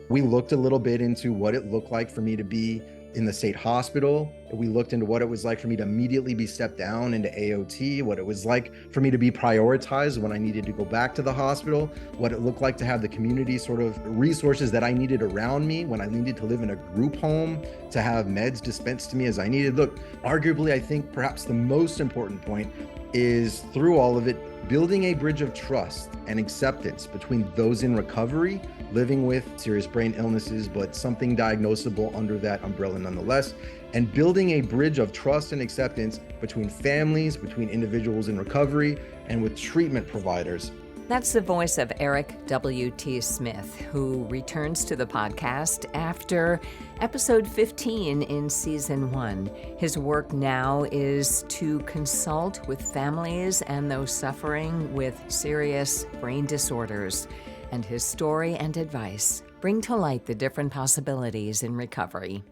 We looked a little bit into what it looked like for me to be in the state hospital. We looked into what it was like for me to immediately be stepped down into AOT, what it was like for me to be prioritized when I needed to go back to the hospital, what it looked like to have the community sort of resources that I needed around me when I needed to live in a group home, to have meds dispensed to me as I needed. Look, arguably, I think perhaps the most important point is through all of it, building a bridge of trust and acceptance between those in recovery, living with serious brain illnesses, but something diagnosable under that umbrella nonetheless, and building a bridge of trust and acceptance between families, between individuals in recovery, and with treatment providers. That's the voice of Eric W.T. Smith, who returns to the podcast after episode 15 in season 1. His work now is to consult with families and those suffering with serious brain disorders. And his story and advice bring to light the different possibilities in recovery.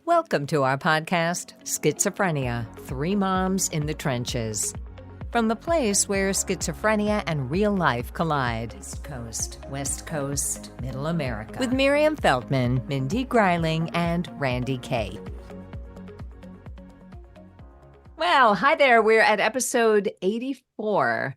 Welcome to our podcast, Schizophrenia, 3 Moms in the Trenches. From the place where schizophrenia and real life collide. East Coast, West Coast, Middle America. With Miriam Feldman, Mindy Greiling, and Randy Kay. Well, hi there. We're at episode 84,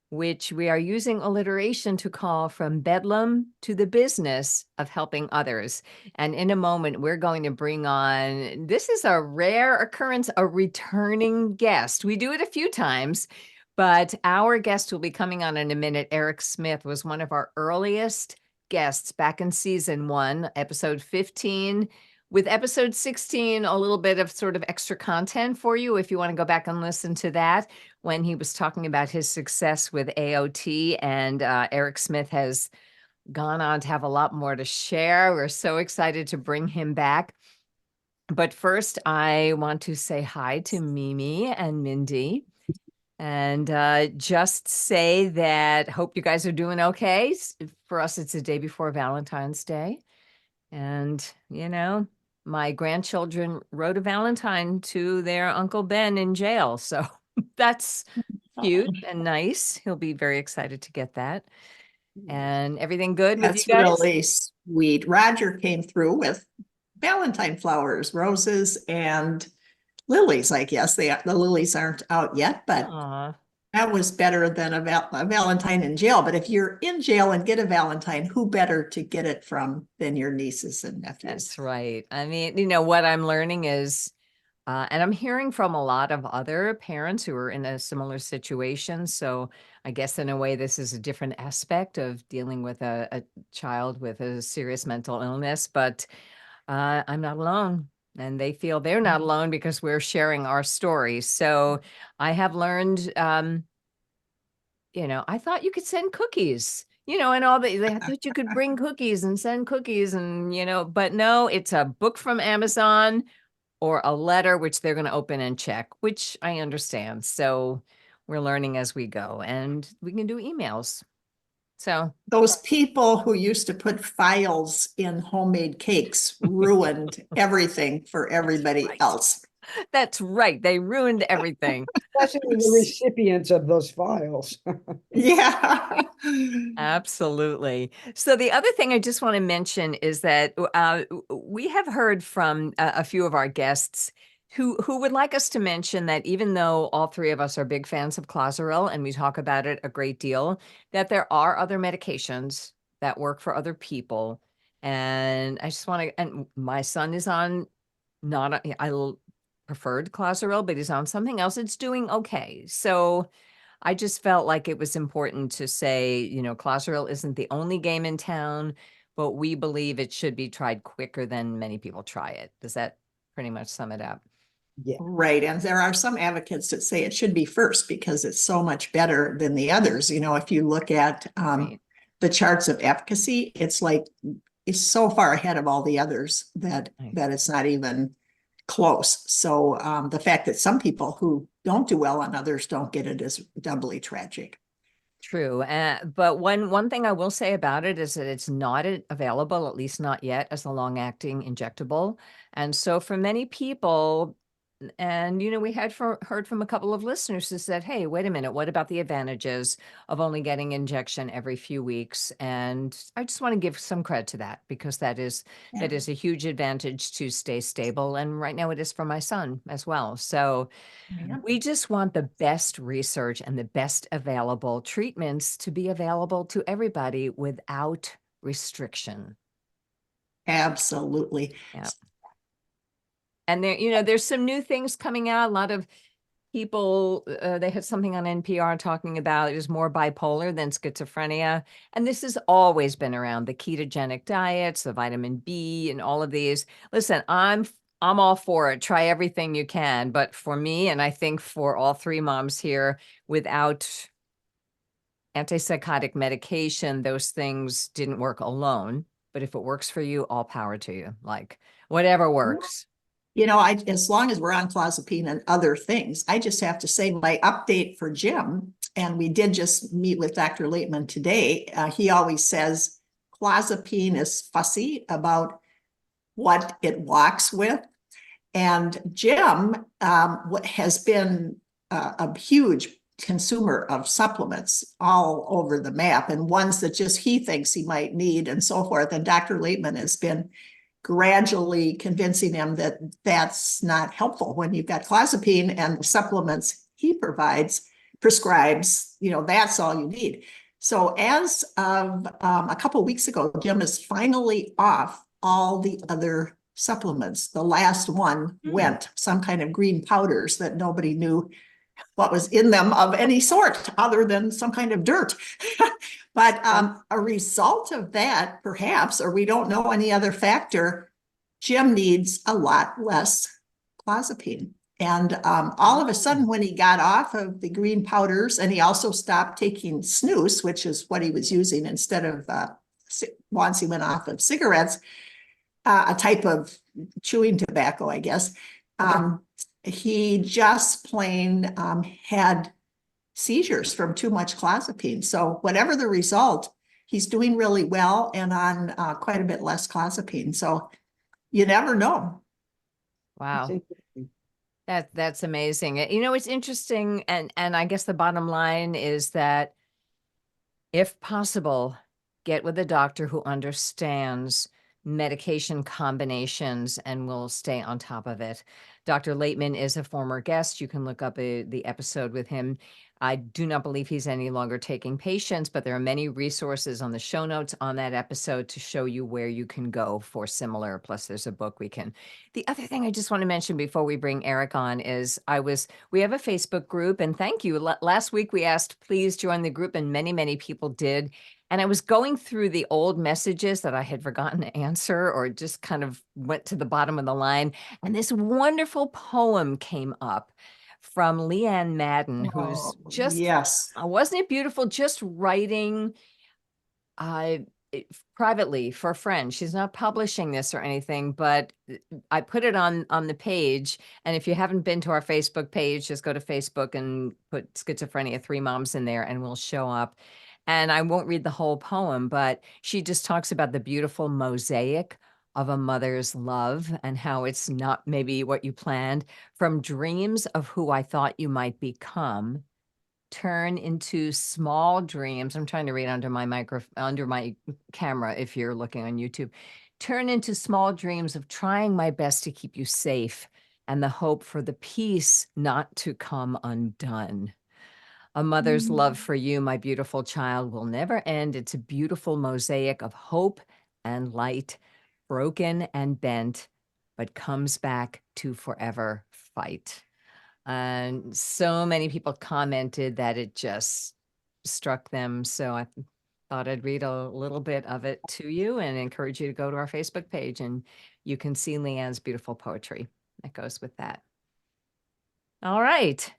which we are using alliteration to call From Bedlam to the Business of Helping Others. And in a moment, we're going to bring on, this is a rare occurrence, a returning guest. We do it a few times, but our guest will be coming on in a minute. Eric Smith was one of our earliest guests back in season 1, episode 15. With episode 16, a little bit of sort of extra content for you if you want to go back and listen to that, when he was talking about his success with AOT, and Eric Smith has gone on to have a lot more to share. We're so excited to bring him back. But first, I want to say hi to Mimi and Mindy, and just say that hope you guys are doing okay. For us, it's the day before Valentine's Day. And, you know, my grandchildren wrote a Valentine to their Uncle Ben in jail. So that's cute and nice. He'll be very excited to get that. And everything good with That's you guys? really sweet. Roger came through with Valentine flowers, roses, and lilies, I guess. The lilies aren't out yet, but Aw. that was better than a Valentine in jail. But if you're in jail and get a Valentine, who better to get it from than your nieces and nephews? That's right. I mean, you know, what I'm learning is, and I'm hearing from a lot of other parents who are in a similar situation. So I guess in a way, this is a different aspect of dealing with a child with a serious mental illness, but I'm not alone. And they feel they're not alone because we're sharing our story. So I have learned, you know, I thought you could send cookies, you know, and all I thought you could bring cookies and send cookies and, you know, but no, it's a book from Amazon or a letter, which they're going to open and check, which I understand. So we're learning as we go, and we can do emails. So Those people who used to put files in homemade cakes ruined everything for everybody right. else. That's right. They ruined everything. Especially the recipients of those files. Yeah. Absolutely. So the other thing I just want to mention is that we have heard from a few of our guests who would like us to mention that even though all 3 of us are big fans of Clozaril and we talk about it a great deal, that there are other medications that work for other people. And I just want to, and my son is on I preferred Clozaril, but he's on something else. It's doing okay. So I just felt like it was important to say, you know, Clozaril isn't the only game in town, but we believe it should be tried quicker than many people try it. Does that pretty much sum it up? Yeah. Right. And there are some advocates that say it should be first because it's so much better than the others. You know, if you look at Right. the charts of efficacy, it's so far ahead of all the others that Right. that it's not even close. So the fact that some people who don't do well on others don't get it is doubly tragic. True. But one thing I will say about it is that it's not available, at least not yet, as a long-acting injectable. And so for many people, And, we had heard from a couple of listeners who said, hey, wait a minute, what about the advantages of only getting injection every few weeks? And I just want to give some credit to that, because that is a huge advantage to stay stable. And right now it is for my son as well. So Yeah. we just want the best research and the best available treatments to be available to everybody without restriction. Absolutely. Yeah. And there, there's some new things coming out. A lot of people, they had something on NPR talking about it is more bipolar than schizophrenia. And this has always been around, the ketogenic diets, the vitamin B, and all of these. Listen, I'm all for it. Try everything you can. But for me, and I think for all three moms here, without antipsychotic medication, those things didn't work alone. But if it works for you, all power to you. Like, whatever works. As long as we're on clozapine and other things, I just have to say my update for Jim, and we did just meet with Dr. Laitman today. He always says clozapine is fussy about what it walks with. And Jim has been a huge consumer of supplements all over the map, and ones that just he thinks he might need and so forth. And Dr. Laitman has been gradually convincing him that that's not helpful when you've got clozapine and the supplements he prescribes, that's all you need. So as of a couple of weeks ago, Jim is finally off all the other supplements. The last one went, some kind of green powders that nobody knew what was in them of any sort other than some kind of dirt. But a result of that, perhaps, or we don't know any other factor, Jim needs a lot less clozapine. And all of a sudden, when he got off of the green powders, and he also stopped taking snus, which is what he was using instead of once he went off of cigarettes, a type of chewing tobacco, I guess. He just plain had seizures from too much clozapine. So whatever the result, he's doing really well and on quite a bit less clozapine. So you never know. Wow. That's amazing. It's interesting. And I guess the bottom line is that if possible, get with a doctor who understands medication combinations and will stay on top of it. Dr. Laitman is a former guest. You can look up the episode with him. I do not believe he's any longer taking patients, but there are many resources on the show notes on that episode to show you where you can go for similar. Plus, there's a book we can. The other thing I just want to mention before we bring Eric on is we have a Facebook group, and thank you. Last week we asked, please join the group, and many, many people did. And I was going through the old messages that I had forgotten to answer or just kind of went to the bottom of the line. And this wonderful poem came up from Leanne Madden, who's just, yes, wasn't it beautiful? Just writing privately for a friend. She's not publishing this or anything, but I put it on the page. And if you haven't been to our Facebook page, just go to Facebook and put Schizophrenia 3 Moms in there and we'll show up. And I won't read the whole poem, but she just talks about the beautiful mosaic of a mother's love and how it's not maybe what you planned. From dreams of who I thought you might become, turn into small dreams. I'm trying to read under my camera if you're looking on YouTube. Turn into small dreams of trying my best to keep you safe and the hope for the peace not to come undone. A mother's love for you, my beautiful child, will never end. It's a beautiful mosaic of hope and light, broken and bent, but comes back to forever fight. And so many people commented that it just struck them. So I thought I'd read a little bit of it to you and encourage you to go to our Facebook page and you can see Leanne's beautiful poetry that goes with that. All right.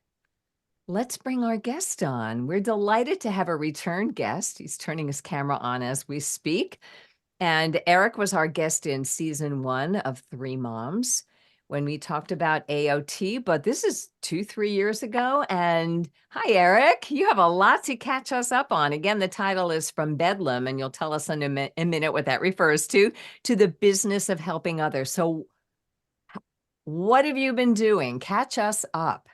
Let's bring our guest on. We're delighted to have a return guest. He's turning his camera on as we speak. And Eric was our guest in season 1 of 3 Moms when we talked about AOT, but this is 2-3 years ago. And hi, Eric, you have a lot to catch us up on. Again, the title is From Bedlam, and you'll tell us in a minute what that refers to the business of helping others. So What have you been doing? Catch us up.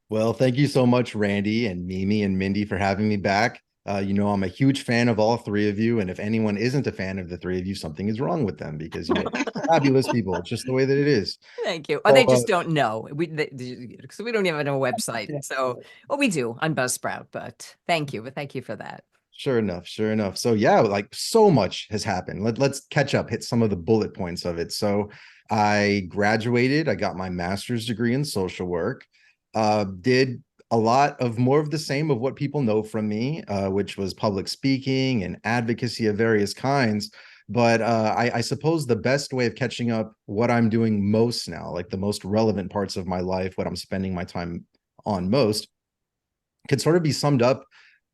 Well, thank you so much, Randy and Mimi and Mindy, for having me back. I'm a huge fan of all three of you. And if anyone isn't a fan of the three of you, something is wrong with them because you're fabulous people. It's just the way that it is. Thank you. Or So, they just don't know. Because we don't even have a website. Yeah. So, well, we do on Buzzsprout, but thank you. But thank you for that. Sure enough, sure enough. So yeah, like so much has happened. Let's catch up, hit some of the bullet points of it. So I graduated, I got my master's degree in social work, did a lot of more of the same of what people know from me, which was public speaking and advocacy of various kinds. But I suppose the best way of catching up what I'm doing most now, like the most relevant parts of my life, what I'm spending my time on most, could sort of be summed up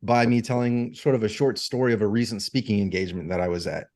by me telling sort of a short story of a recent speaking engagement that I was at.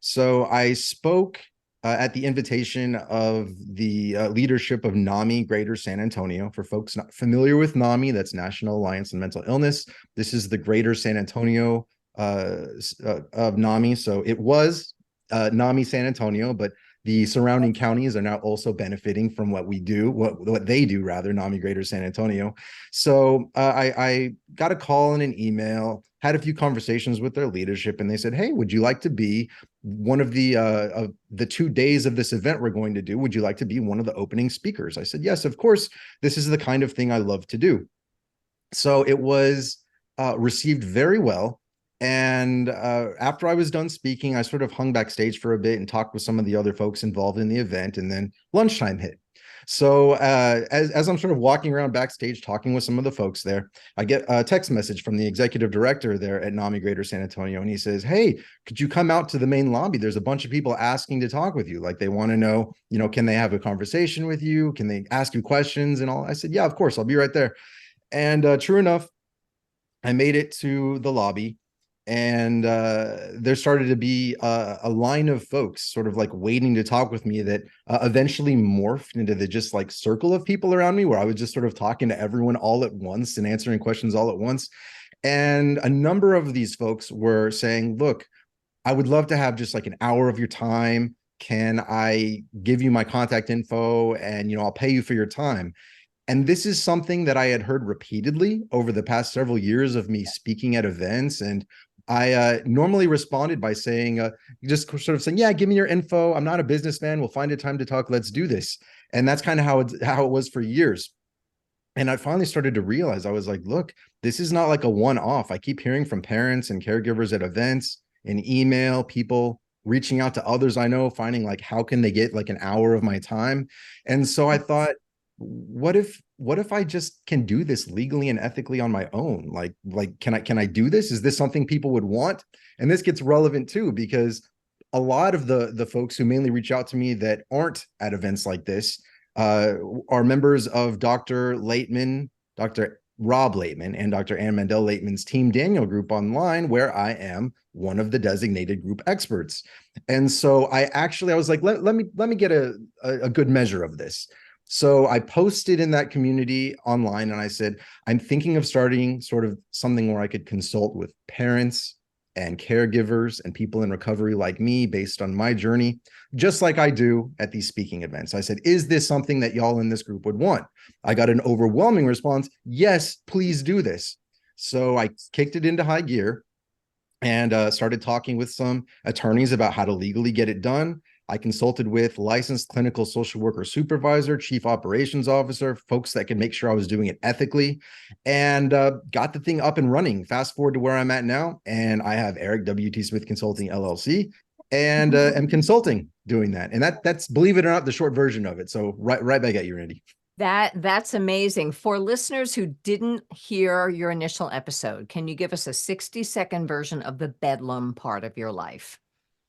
So I spoke at the invitation of the leadership of NAMI Greater San Antonio. For folks not familiar with NAMI, that's National Alliance on Mental Illness. This is the Greater San Antonio of NAMI. So it was NAMI San Antonio, but the surrounding counties are now also benefiting from what we do, what they do rather, NAMI Greater San Antonio. So I got a call and an email, had a few conversations with their leadership, and they said, "Hey, would you like to be one of the 2 days of this event we're going to do? Would you like to be one of the opening speakers?" I said, "Yes, of course. This is the kind of thing I love to do." So it was received very well. And after I was done speaking, I sort of hung backstage for a bit and talked with some of the other folks involved in the event. And then lunchtime hit. So as I'm sort of walking around backstage talking with some of the folks there, I get a text message from the executive director there at NAMI Greater San Antonio. And he says, "Hey, could you come out to the main lobby? There's a bunch of people asking to talk with you. Like they want to know, can they have a conversation with you? Can they ask you questions and all?" I said, "Yeah, of course. I'll be right there." And true enough, I made it to the lobby. And there started to be a line of folks sort of like waiting to talk with me that eventually morphed into the just like circle of people around me where I was just sort of talking to everyone all at once and answering questions all at once. And a number of these folks were saying, "Look, I would love to have just like an hour of your time. Can I give you my contact info and, I'll pay you for your time?" And this is something that I had heard repeatedly over the past several years of me speaking at events. And I normally responded by saying, just sort of saying, "Yeah, give me your info. I'm not a businessman. We'll find a time to talk. Let's do this." And that's kind of how it was for years. And I finally started to realize, I was like, look, this is not like a one-off. I keep hearing from parents and caregivers at events, in email, people reaching out to others I know, finding like, how can they get like an hour of my time? And so I thought, what if I just can do this legally and ethically on my own? Like can I do this? Is this something people would want? And this gets relevant too, because a lot of the folks who mainly reach out to me that aren't at events like this are members of Dr. Laitman, Dr. Rob Laitman, and Dr. Ann Mandel Laitman's Team Daniel group online, where I am one of the designated group experts. And so I was like, let me get a good measure of this. So I posted in that community online and I said, "I'm thinking of starting sort of something where I could consult with parents and caregivers and people in recovery like me based on my journey, just like I do at these speaking events." I said, "Is this something that y'all in this group would want?" I got an overwhelming response. "Yes, please do this." So I kicked it into high gear and started talking with some attorneys about how to legally get it done. I consulted with licensed clinical social worker supervisor, chief operations officer, folks that could make sure I was doing it ethically, and got the thing up and running. Fast forward to where I'm at now, and I have Eric W.T. Smith Consulting LLC, and am consulting doing that. And that's, believe it or not, the short version of it. So right back at you, Randy. That's amazing. For listeners who didn't hear your initial episode, can you give us a 60-second version of the Bedlam part of your life?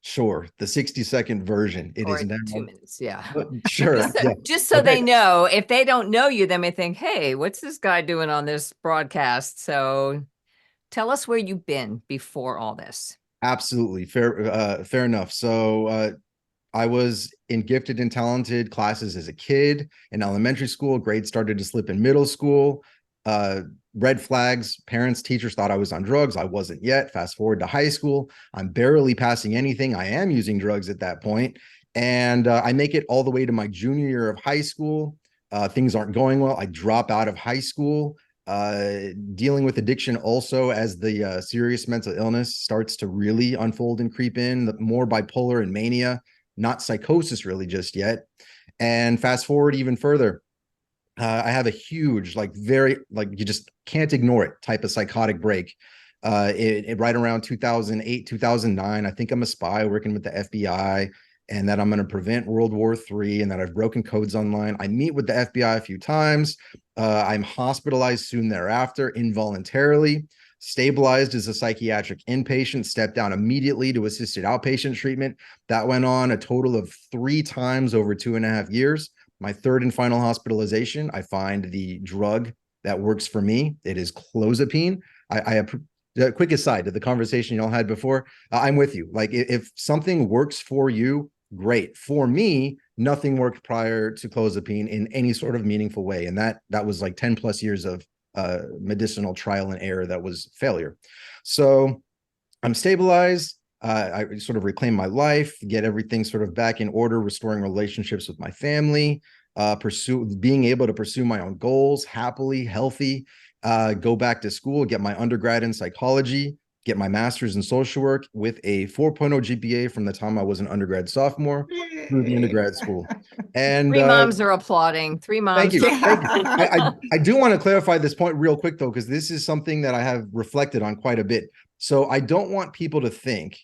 Sure. The 60-second version. It or is now 2 minutes. Yeah. sure. Just so they know, if they don't know you, they may think, "Hey, what's this guy doing on this broadcast?" So tell us where you've been before all this. Absolutely. Fair enough. So I was in gifted and talented classes as a kid in elementary school. Grades started to slip in middle school. Red flags. Parents, teachers thought I was on drugs. I wasn't yet. Fast forward to high school. I'm barely passing anything. I am using drugs at that point. And I make it all the way to my junior year of high school. Things aren't going well. I drop out of high school, dealing with addiction also as the serious mental illness starts to really unfold and creep in, the more bipolar and mania, not psychosis really just yet. And fast forward even further, I have a huge, like very, like you just can't ignore it type of psychotic break. Right around 2008, 2009, I think I'm a spy working with the FBI, and that I'm going to prevent World War III, and that I've broken codes online. I meet with the FBI a few times. I'm hospitalized soon thereafter, involuntarily, stabilized as a psychiatric inpatient, stepped down immediately to assisted outpatient treatment. That went on a total of 3 times over 2.5 years. My third and final hospitalization, I find the drug that works for me. It is clozapine. A quick aside to the conversation y'all had before, I'm with you. Like if something works for you, great. For me, nothing worked prior to clozapine in any sort of meaningful way. And that was like 10 plus years of medicinal trial and error that was failure. So I'm stabilized. I sort of reclaim my life, get everything sort of back in order, restoring relationships with my family, being able to pursue my own goals happily, healthy, go back to school, get my undergrad in psychology, get my master's in social work with a 4.0 GPA from the time I was an undergrad sophomore through the undergrad school. And 3 moms are applauding. 3 moms. thank you. Yeah. Thank you. I do want to clarify this point real quick though, because this is something that I have reflected on quite a bit. So I don't want people to think,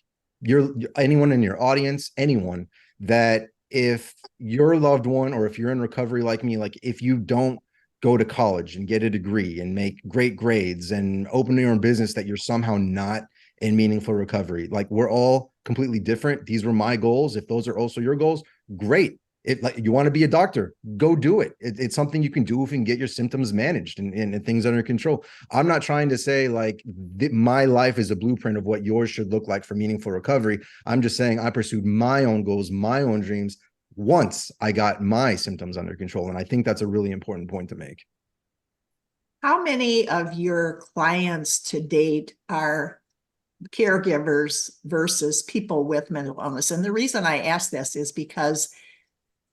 anyone in your audience, anyone, that if your loved one or if you're in recovery like me, like if you don't go to college and get a degree and make great grades and open your own business, that you're somehow not in meaningful recovery. Like we're all completely different. These were my goals. If those are also your goals, great. Like you want to be a doctor, go do it. It's something you can do if you can get your symptoms managed and things under control. I'm not trying to say like my life is a blueprint of what yours should look like for meaningful recovery. I'm just saying I pursued my own goals, my own dreams once I got my symptoms under control. And I think that's a really important point to make. How many of your clients to date are caregivers versus people with mental illness? And the reason I ask this is because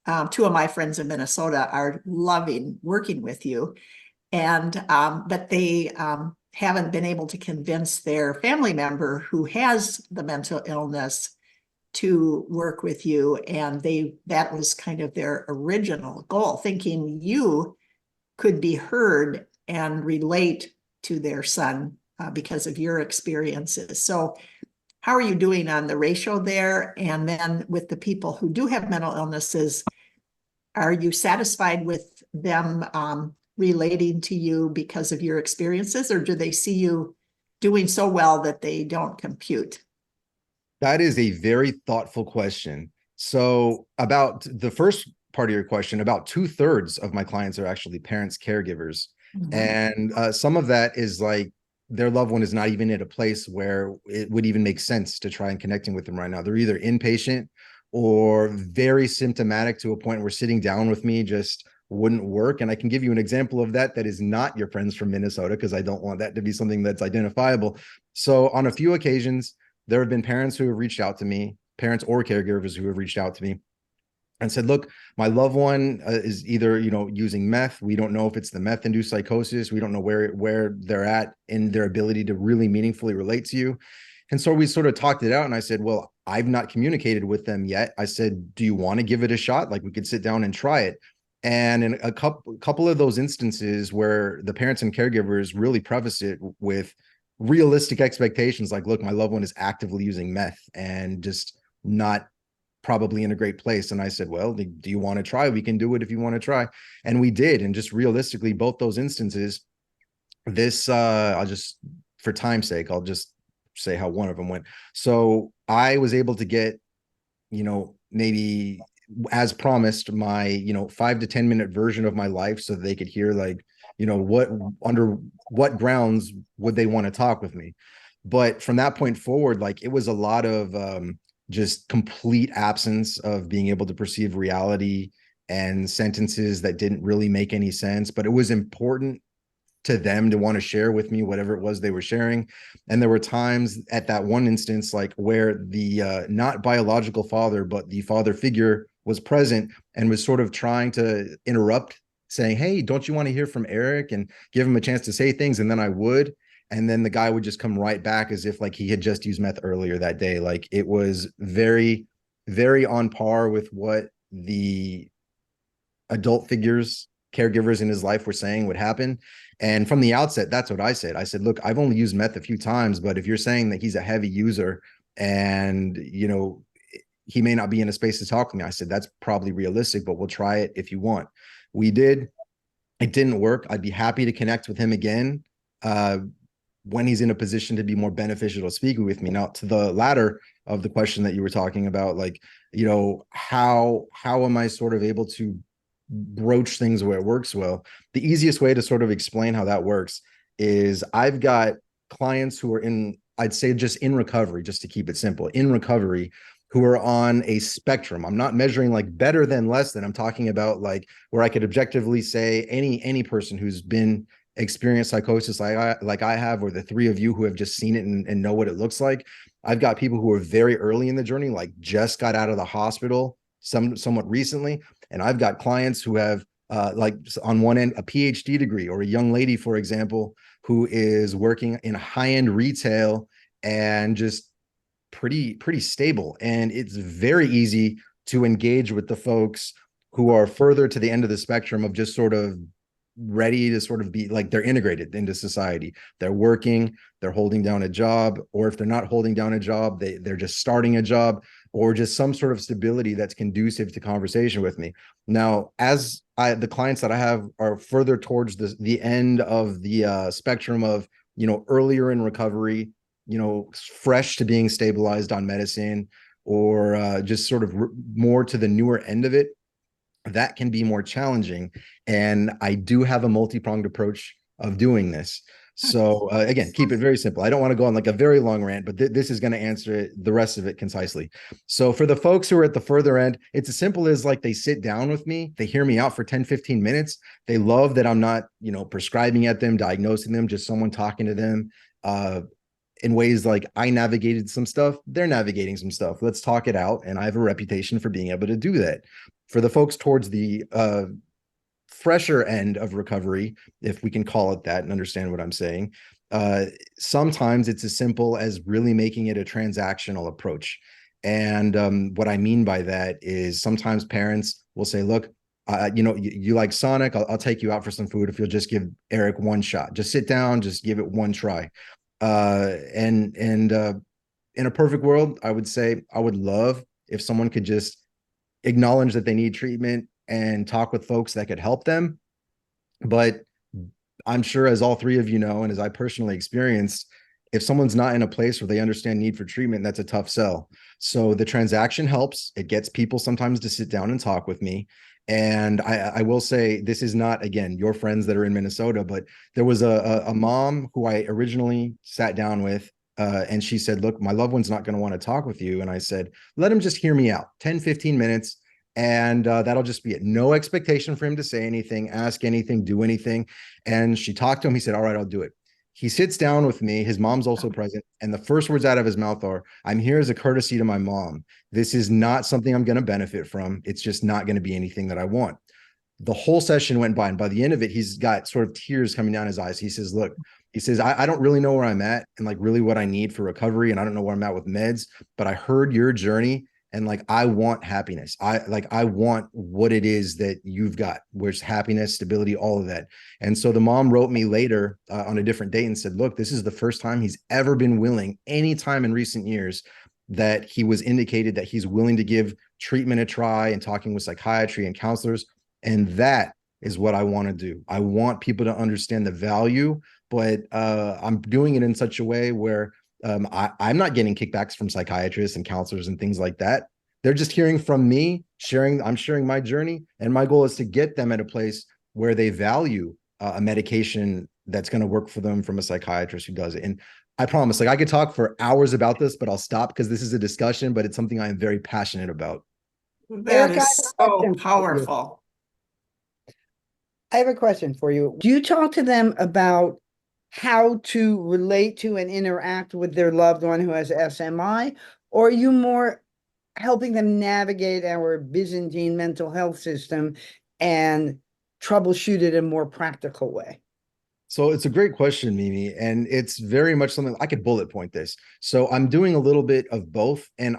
2 of my friends in Minnesota are loving working with you, and but they haven't been able to convince their family member who has the mental illness to work with you. And that was kind of their original goal, thinking you could be heard and relate to their son because of your experiences. So how are you doing on the ratio there? And then with the people who do have mental illnesses, are you satisfied with them relating to you because of your experiences, or do they see you doing so well that they don't compute? That is a very thoughtful question. So about the first part of your question, about 2/3 of my clients are actually parents, caregivers. Mhm. And some of that is like their loved one is not even at a place where it would even make sense to try and connecting with them right now. They're either inpatient or very symptomatic to a point where sitting down with me just wouldn't work. And I can give you an example of that is not your friends from Minnesota, because I don't want that to be something that's identifiable. So on a few occasions, there have been parents who have reached out to me, parents or caregivers who have reached out to me and said, look, my loved one is either, using meth. We don't know if it's the meth-induced psychosis. We don't know where they're at in their ability to really meaningfully relate to you. And so we sort of talked it out, and I said, well, I've not communicated with them yet. I said, do you want to give it a shot? Like we could sit down and try it. And in a couple of those instances where the parents and caregivers really preface it with realistic expectations, like, look, my loved one is actively using meth and just not probably in a great place. And I said, well, do you want to try? We can do it if you want to try. And we did. And just realistically, both those instances, I'll just, for time's sake, I'll just say how one of them went. So I was able to get, maybe as promised, my, 5 to 10 minute version of my life so that they could hear like, under what grounds would they want to talk with me. But from that point forward, like it was a lot of just complete absence of being able to perceive reality and sentences that didn't really make any sense. But it was important to them to want to share with me whatever it was they were sharing. And there were times at that one instance, like where the not biological father, but the father figure was present and was sort of trying to interrupt, saying, hey, don't you want to hear from Eric, and give him a chance to say things. And then I would. And then the guy would just come right back as if like he had just used meth earlier that day. Like it was very, very on par with what the adult figures, caregivers in his life were saying would happen. And from the outset, that's what I said. I said, look, I've only used meth a few times, but if you're saying that he's a heavy user and, you know, he may not be in a space to talk to me, I said, that's probably realistic, but we'll try it if you want. We did. It didn't work. I'd be happy to connect with him again when he's in a position to be more beneficial to speaking with me. Now, to the latter of the question that you were talking about, like, you know, how am I sort of able to broach things where it works well? The easiest way to sort of explain how that works is I've got clients who are in, I'd say just in recovery, just to keep it simple, in recovery, who are on a spectrum. I'm not measuring like better than, less than. I'm talking about like where I could objectively say any person who's been experienced psychosis like I have, or the three of you who have just seen it and know what it looks like. I've got people who are very early in the journey, like just got out of the hospital somewhat recently. And I've got clients who have like on one end, a PhD degree, or a young lady, for example, who is working in high-end retail and just pretty stable. And it's very easy to engage with the folks who are further to the end of the spectrum of just sort of ready to sort of be like, they're integrated into society. They're working, they're holding down a job, or if they're not holding down a job, they're just starting a job, or just some sort of stability that's conducive to conversation with me. Now, as the clients that I have are further towards the end of the spectrum of, you know, earlier in recovery, you know, fresh to being stabilized on medicine, or just sort of more to the newer end of it, that can be more challenging. And I do have a multi-pronged approach of doing this. So again, keep it very simple. I don't want to go on like a very long rant, but this is going to answer the rest of it concisely. So for the folks who are at the further end, it's as simple as like, they sit down with me, they hear me out for 10, 15 minutes. They love that I'm not, you know, prescribing at them, diagnosing them, just someone talking to them in ways like I navigated some stuff, they're navigating some stuff. Let's talk it out. And I have a reputation for being able to do that. For the folks towards the fresher end of recovery, if we can call it that and understand what I'm saying, sometimes it's as simple as really making it a transactional approach. And what I mean by that is sometimes parents will say, look, you know, you like Sonic, I'll take you out for some food if you'll just give Eric one shot. Just sit down, just give it one try. And in a perfect world, I would say I would love if someone could just acknowledge that they need treatment and talk with folks that could help them. But I'm sure, as all three of you know, and as I personally experienced, if someone's not in a place where they understand need for treatment, that's a tough sell. So the transaction helps. It gets people sometimes to sit down and talk with me. And I will say, this is not, again, your friends that are in Minnesota, but there was a mom who I originally sat down with, and she said, look, my loved one's not going to want to talk with you. And I said, let him just hear me out 10, 15 minutes. And that'll just be it. No expectation for him to say anything, ask anything, do anything. And she talked to him. He said, all right, I'll do it. He sits down with me. His mom's also present. And the first words out of his mouth are, I'm here as a courtesy to my mom. This is not something I'm going to benefit from. It's just not going to be anything that I want. The whole session went by. And by the end of it, he's got sort of tears coming down his eyes. He says, look, he says, I don't really know where I'm at and like really what I need for recovery. And I don't know where I'm at with meds, but I heard your journey. And like, I want happiness. I want what it is that you've got, where's happiness, stability, all of that. And so the mom wrote me later on a different date and said, look, this is the first time he's ever been willing, any time in recent years, that he was indicated that he's willing to give treatment a try and talking with psychiatry and counselors. And that is what I want to do. I want people to understand the value, but I'm doing it in such a way where I'm not getting kickbacks from psychiatrists and counselors and things like that. They're just hearing from me, I'm sharing my journey. And my goal is to get them at a place where they value a medication that's going to work for them from a psychiatrist who does it. And I promise, like, I could talk for hours about this, but I'll stop because this is a discussion, but it's something I am very passionate about. That is so powerful. I have a question for you. Do you talk to them about how to relate to and interact with their loved one who has SMI, or are you more helping them navigate our Byzantine mental health system and troubleshoot it in a more practical way? So it's a great question, Mimi, and it's very much something I could bullet point this. So I'm doing a little bit of both, and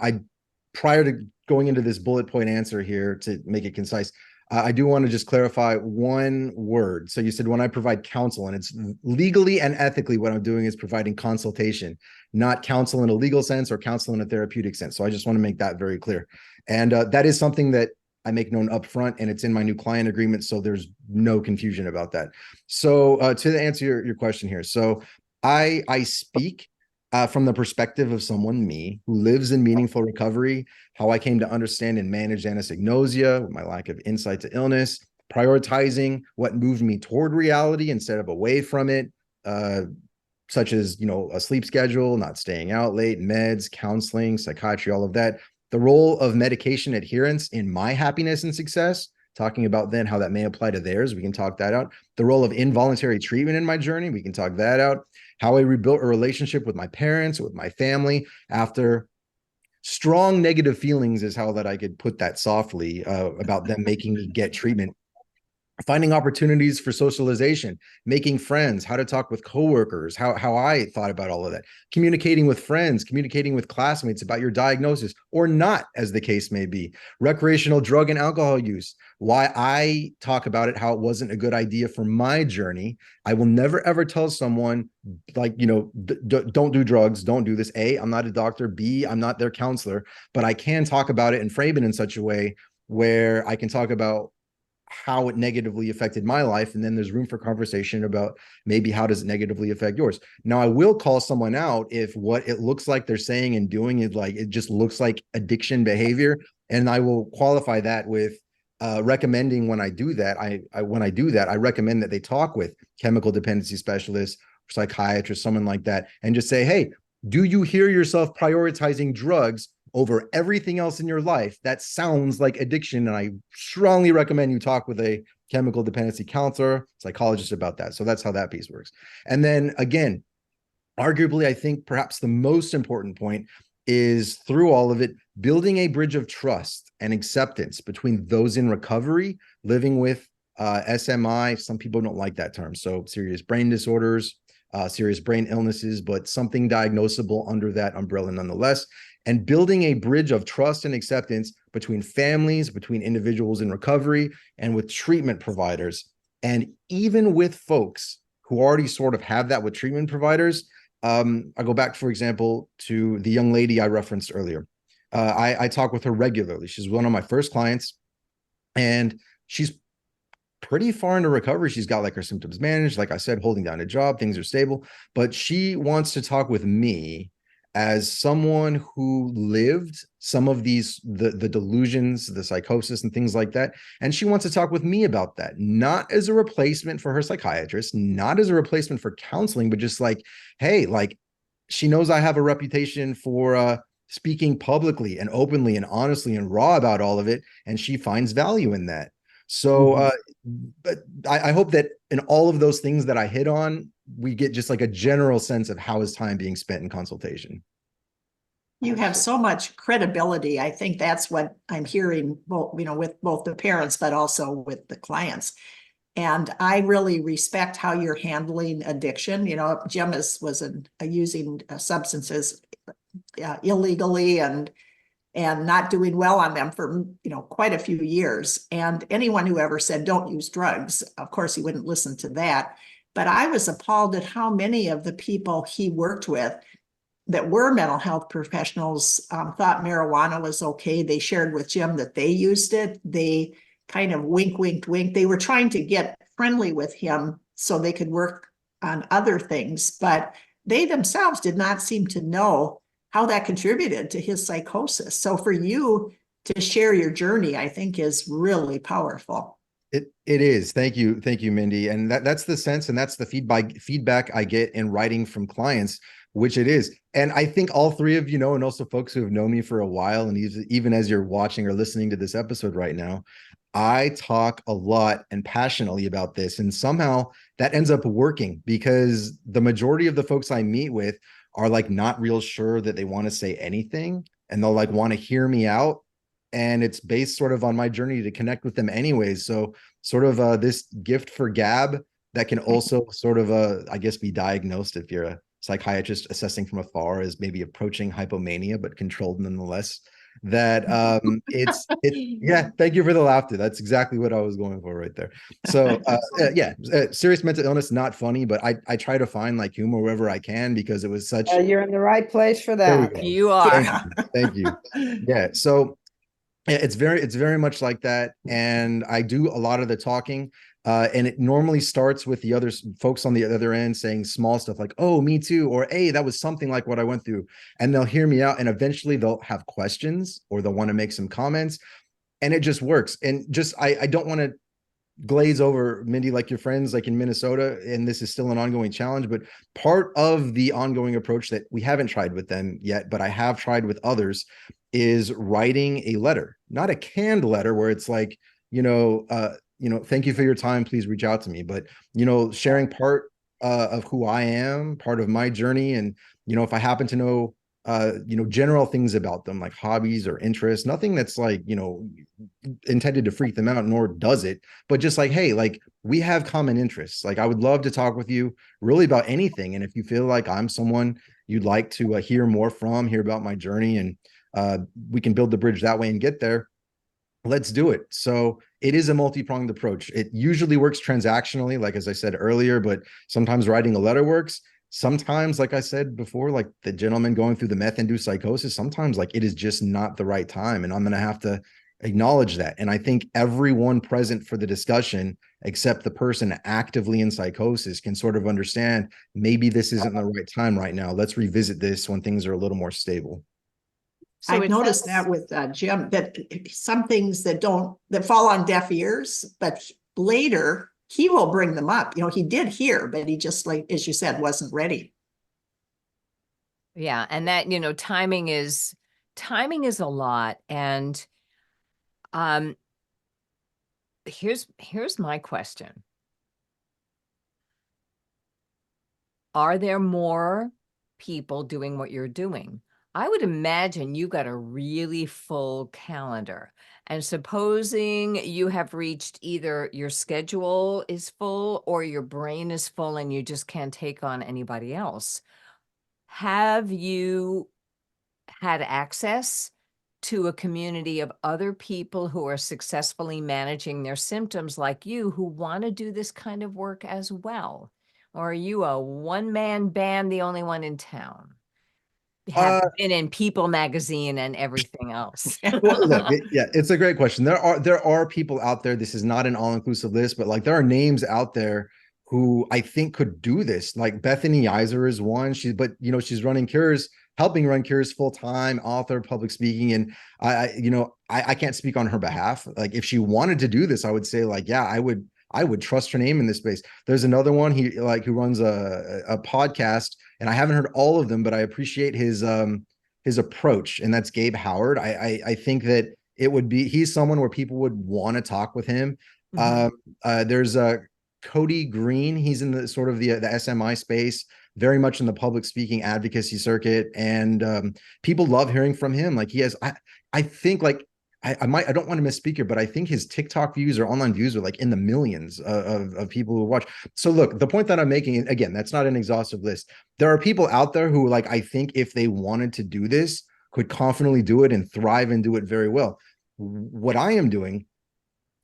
prior to going into this bullet point answer here to make it concise, I do want to just clarify one word. So you said when I provide counsel, and it's legally and ethically what I'm doing is providing consultation, not counsel in a legal sense or counsel in a therapeutic sense. So I just want to make that very clear. And that is something that I make known upfront, and it's in my new client agreement. So there's no confusion about that. So to answer your question here. So I speak from the perspective of someone, me, who lives in meaningful recovery, how I came to understand and manage anosognosia, my lack of insight to illness, prioritizing what moved me toward reality instead of away from it, such as, a sleep schedule, not staying out late, meds, counseling, psychiatry, all of that. The role of medication adherence in my happiness and success, talking about then how that may apply to theirs. We can talk that out. The role of involuntary treatment in my journey. We can talk that out. How I rebuilt a relationship with my parents, with my family after strong negative feelings is how that I could put that softly about them making me get treatment. Finding opportunities for socialization, making friends, how to talk with coworkers, how I thought about all of that, communicating with friends, communicating with classmates about your diagnosis or not, as the case may be, recreational drug and alcohol use, why I talk about it, how it wasn't a good idea for my journey. I will never, ever tell someone like, don't do drugs, don't do this. A, I'm not a doctor. B, I'm not their counselor, but I can talk about it and frame it in such a way where I can talk about how it negatively affected my life. And then there's room for conversation about maybe how does it negatively affect yours. Now, I will call someone out if what it looks like they're saying and doing is like, it just looks like addiction behavior. And I will qualify that with recommending when I do that, I recommend that they talk with chemical dependency specialists, psychiatrists, someone like that, and just say, hey, do you hear yourself prioritizing drugs over everything else in your life? That sounds like addiction. And I strongly recommend you talk with a chemical dependency counselor, psychologist about that. So that's how that piece works. And then again, arguably, I think perhaps the most important point is through all of it, building a bridge of trust and acceptance between those in recovery, living with SMI. Some people don't like that term. So serious brain disorders, serious brain illnesses, but something diagnosable under that umbrella nonetheless. And building a bridge of trust and acceptance between families, between individuals in recovery, and with treatment providers. And even with folks who already sort of have that with treatment providers. I go back, for example, to the young lady I referenced earlier. I talk with her regularly. She's one of my first clients, and she's pretty far into recovery. She's got like her symptoms managed. Like I said, holding down a job, things are stable, but she wants to talk with me as someone who lived some of these, the delusions, the psychosis and things like that. And she wants to talk with me about that, not as a replacement for her psychiatrist, not as a replacement for counseling, but just like, hey, like she knows I have a reputation for speaking publicly and openly and honestly and raw about all of it. And she finds value in that. So, but I hope that in all of those things that I hit on, we get just like a general sense of how is time being spent in consultation. You have so much credibility. I think that's what I'm hearing, both, with both the parents, but also with the clients. And I really respect how you're handling addiction. Jim was using substances illegally and not doing well on them for, quite a few years. And anyone who ever said, don't use drugs, of course, he wouldn't listen to that. But I was appalled at how many of the people he worked with that were mental health professionals thought marijuana was okay. They shared with Jim that they used it. They kind of wink, wink, wink. They were trying to get friendly with him so they could work on other things, but they themselves did not seem to know how that contributed to his psychosis. So for you to share your journey, I think is really powerful. It is. Thank you, Mindy. And that's the sense, and that's the feedback I get in writing from clients, which it is. And I think all three of you know, and also folks who have known me for a while, and even as you're watching or listening to this episode right now, I talk a lot and passionately about this, and somehow that ends up working because the majority of the folks I meet with are like not real sure that they want to say anything, and they'll like want to hear me out. And it's based sort of on my journey to connect with them anyways. So sort of this gift for gab that can also sort of I guess be diagnosed if you're a psychiatrist assessing from afar as maybe approaching hypomania, but controlled nonetheless. That yeah, thank you for the laughter. That's exactly what I was going for right there. So serious mental illness, not funny, but I try to find like humor wherever I can because it was such. You're in the right place for There we that. go. You are. Thank you. Yeah. So yeah, it's very much like that. And I do a lot of the talking. And it normally starts with the other folks on the other end saying small stuff like, oh, me too, or hey, that was something like what I went through. And they'll hear me out, and eventually they'll have questions or they'll want to make some comments. And it just works. And just I don't want to glaze over, Mindy, like your friends like in Minnesota, and this is still an ongoing challenge, but part of the ongoing approach that we haven't tried with them yet, but I have tried with others, is writing a letter, not a canned letter where it's like, thank you for your time, please reach out to me, but sharing part of who I am, part of my journey, and if I happen to know general things about them like hobbies or interests, nothing that's like intended to freak them out, nor does it, but just like, hey, like we have common interests, like I would love to talk with you really about anything, and if you feel like I'm someone you'd like to hear more from, hear about my journey, and we can build the bridge that way and get there, let's do it. So it is a multi-pronged approach. It usually works transactionally, like as I said earlier, but sometimes writing a letter works. Sometimes, like I said before, like the gentleman going through the meth-induced psychosis, sometimes like it is just not the right time. And I'm going to have to acknowledge that. And I think everyone present for the discussion, except the person actively in psychosis, can sort of understand maybe this isn't the right time right now. Let's revisit this when things are a little more stable. So I've noticed that with Jim, that some things that fall on deaf ears, but later he will bring them up. He did hear, but he just, like, as you said, wasn't ready. Yeah. And that, timing is a lot. And here's my question. Are there more people doing what you're doing? I would imagine you got a really full calendar. And supposing you have reached either your schedule is full or your brain is full and you just can't take on anybody else. Have you had access to a community of other people who are successfully managing their symptoms like you, who want to do this kind of work as well? Or are you a one-man band, the only one in town? Have been in People magazine and everything else. Well, look, it's a great question. There are people out there. This is not an all-inclusive list, but like there are names out there who I think could do this. Like Bethany Iser is one. She's running Cures, helping run Cures full time, author, public speaking, and I can't speak on her behalf. Like if she wanted to do this, I would say like, yeah, I would trust her name in this space. There's another one who runs a podcast, and I haven't heard all of them, but I appreciate his approach, and that's Gabe Howard. I think that he's someone where people would want to talk with him. Mm-hmm. There's Cody Green. He's in the sort of the SMI space, very much in the public speaking advocacy circuit, and people love hearing from him. Like he has, I think like I don't want to misspeak here, but I think his TikTok views or online views are like in the millions of people who watch. So look, the point that I'm making, again, that's not an exhaustive list. There are people out there who, like, I think if they wanted to do this, could confidently do it and thrive and do it very well. What I am doing